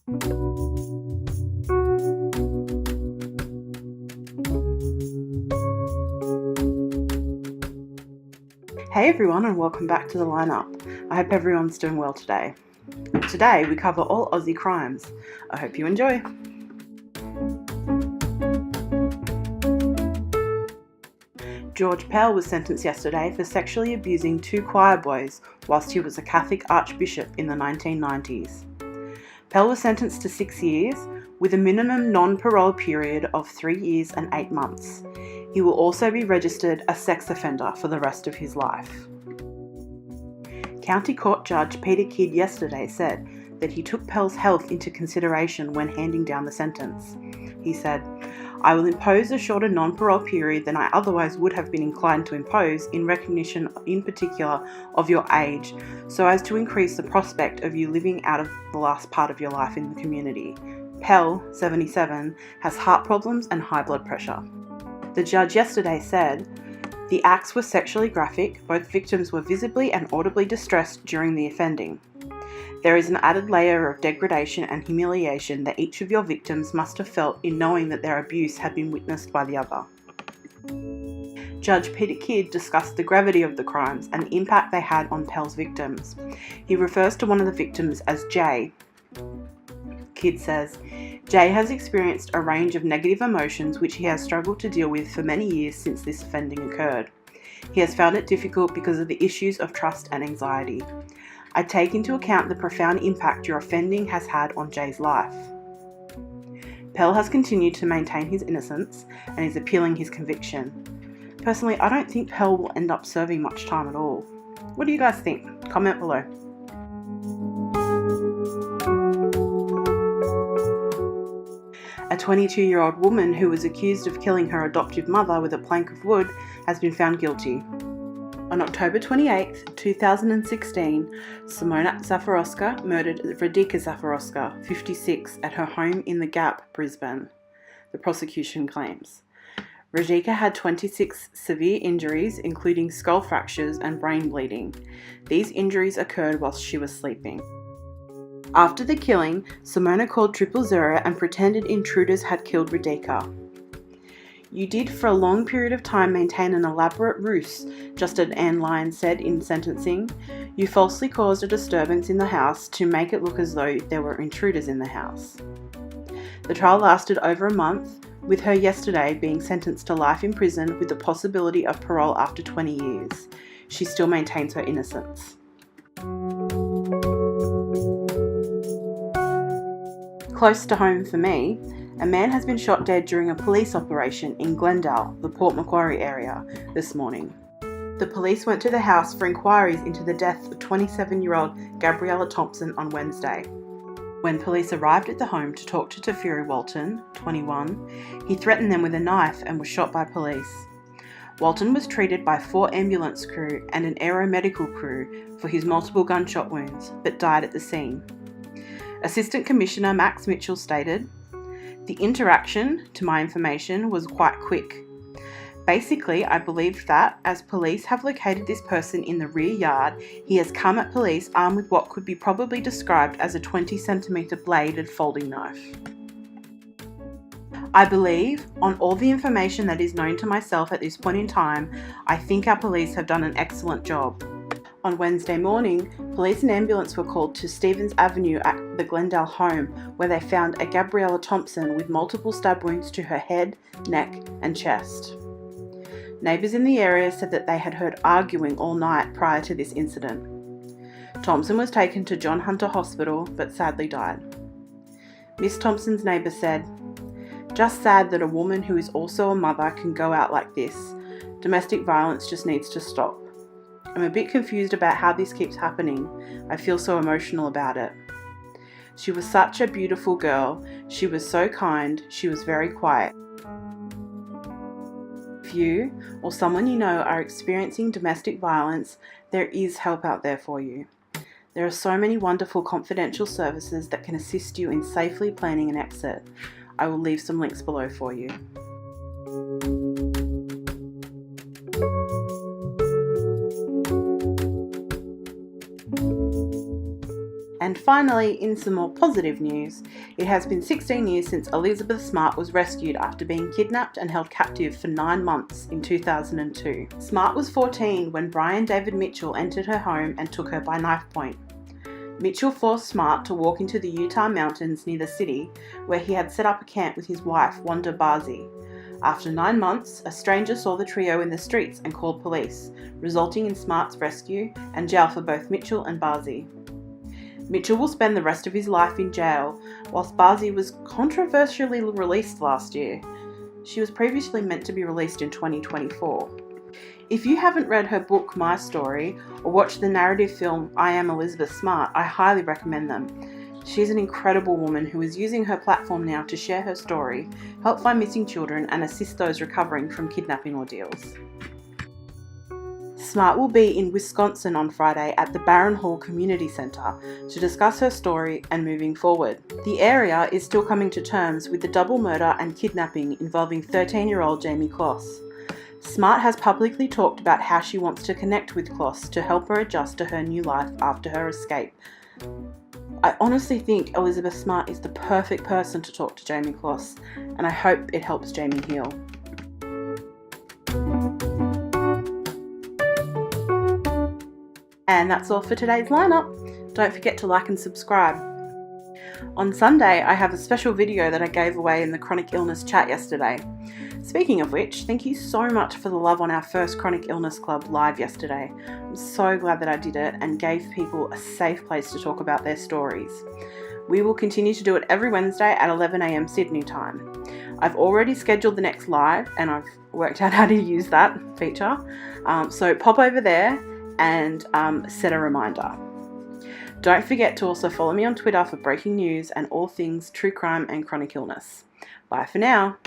Hey everyone, and welcome back to the lineup. I hope everyone's doing well today. Today we cover all Aussie crimes. I hope you enjoy. George Pell was sentenced yesterday for sexually abusing 2 choir boys whilst he was a Catholic archbishop in the 1990s. Pell was sentenced to 6 years with a minimum non-parole period of 3 years and 8 months. He will also be registered a sex offender for the rest of his life. County Court Judge Peter Kidd yesterday said that he took Pell's health into consideration when handing down the sentence. He said, "I will impose a shorter non-parole period than I otherwise would have been inclined to impose in recognition in particular of your age, so as to increase the prospect of you living out of the last part of your life in the community. Pell, 77, has heart problems and high blood pressure." The judge yesterday said, "The acts were sexually graphic. Both victims were visibly and audibly distressed during the offending. There is an added layer of degradation and humiliation that each of your victims must have felt in knowing that their abuse had been witnessed by the other." Judge Peter Kidd discussed the gravity of the crimes and the impact they had on Pell's victims. He refers to one of the victims as Jay. Kidd says, "Jay has experienced a range of negative emotions which he has struggled to deal with for many years since this offending occurred. He has found it difficult because of the issues of trust and anxiety. I take into account the profound impact your offending has had on Jay's life." Pell has continued to maintain his innocence and is appealing his conviction. Personally, I don't think Pell will end up serving much time at all. What do you guys think? Comment below. A 22-year-old woman who was accused of killing her adoptive mother with a plank of wood has been found guilty. On October 28, 2016, Simona Zafirovska murdered Gabriella Thompson, 56, at her home in the Gap, Brisbane, the prosecution claims. Gabriella had 26 severe injuries, including skull fractures and brain bleeding. These injuries occurred whilst she was sleeping. After the killing, Simona called 000 and pretended intruders had killed Gabriella. "You did for a long period of time maintain an elaborate ruse," Justice Anne Lyons said in sentencing. "You falsely caused a disturbance in the house to make it look as though there were intruders in the house." The trial lasted over a month, with her yesterday being sentenced to life in prison with the possibility of parole after 20 years. She still maintains her innocence. Close to home for me, a man has been shot dead during a police operation in Glendale, the Port Macquarie area, this morning. The police went to the house for inquiries into the death of 27-year-old Gabriella Thompson on Wednesday. When police arrived at the home to talk to Tafiri Walton, 21, he threatened them with a knife and was shot by police. Walton was treated by 4 ambulance crew and an aeromedical crew for his multiple gunshot wounds, but died at the scene. Assistant Commissioner Max Mitchell stated, "The interaction, to my information, was quite quick. Basically, I believe that, as police have located this person in the rear yard, he has come at police armed with what could be probably described as a 20-centimetre bladed folding knife. I believe, on all the information that is known to myself at this point in time, I think our police have done an excellent job." On Wednesday morning, police and ambulance were called to Stevens Avenue at the Glendale home, where they found a Gabriella Thompson with multiple stab wounds to her head, neck and chest. Neighbours in the area said that they had heard arguing all night prior to this incident. Thompson was taken to John Hunter Hospital but sadly died. Miss Thompson's neighbour said, "Just sad that a woman who is also a mother can go out like this. Domestic violence just needs to stop. I'm a bit confused about how this keeps happening. I feel so emotional about it. She was such a beautiful girl. She was so kind. She was very quiet. If you or someone you know are experiencing domestic violence, there is help out there for you. There are so many wonderful confidential services that can assist you in safely planning an exit. I will leave some links below for you." And finally, in some more positive news, it has been 16 years since Elizabeth Smart was rescued after being kidnapped and held captive for 9 months in 2002. Smart was 14 when Brian David Mitchell entered her home and took her by knife point. Mitchell forced Smart to walk into the Utah mountains near the city, where he had set up a camp with his wife, Wanda Bazi. After 9 months, a stranger saw the trio in the streets and called police, resulting in Smart's rescue and jail for both Mitchell and Bazi. Mitchell will spend the rest of his life in jail, whilst Bazi was controversially released last year. She was previously meant to be released in 2024. If you haven't read her book, My Story, or watched the narrative film, I Am Elizabeth Smart, I highly recommend them. She's an incredible woman who is using her platform now to share her story, help find missing children, and assist those recovering from kidnapping ordeals. Smart will be in Wisconsin on Friday at the Barron Hall Community Center to discuss her story and moving forward. The area is still coming to terms with the double murder and kidnapping involving 13-year-old Jayme Closs. Smart has publicly talked about how she wants to connect with Closs to help her adjust to her new life after her escape. I honestly think Elizabeth Smart is the perfect person to talk to Jayme Closs, and I hope it helps Jayme heal. And that's all for today's lineup. Don't forget to like and subscribe. On Sunday, I have a special video that I gave away in the chronic illness chat yesterday. Speaking of which, thank you so much for the love on our first Chronic Illness Club live yesterday. I'm so glad that I did it and gave people a safe place to talk about their stories. We will continue to do it every Wednesday at 11 AM Sydney time. I've already scheduled the next live and I've worked out how to use that feature. So pop over there and set a reminder. Don't forget to also follow me on Twitter for breaking news and all things true crime and chronic illness. Bye for now.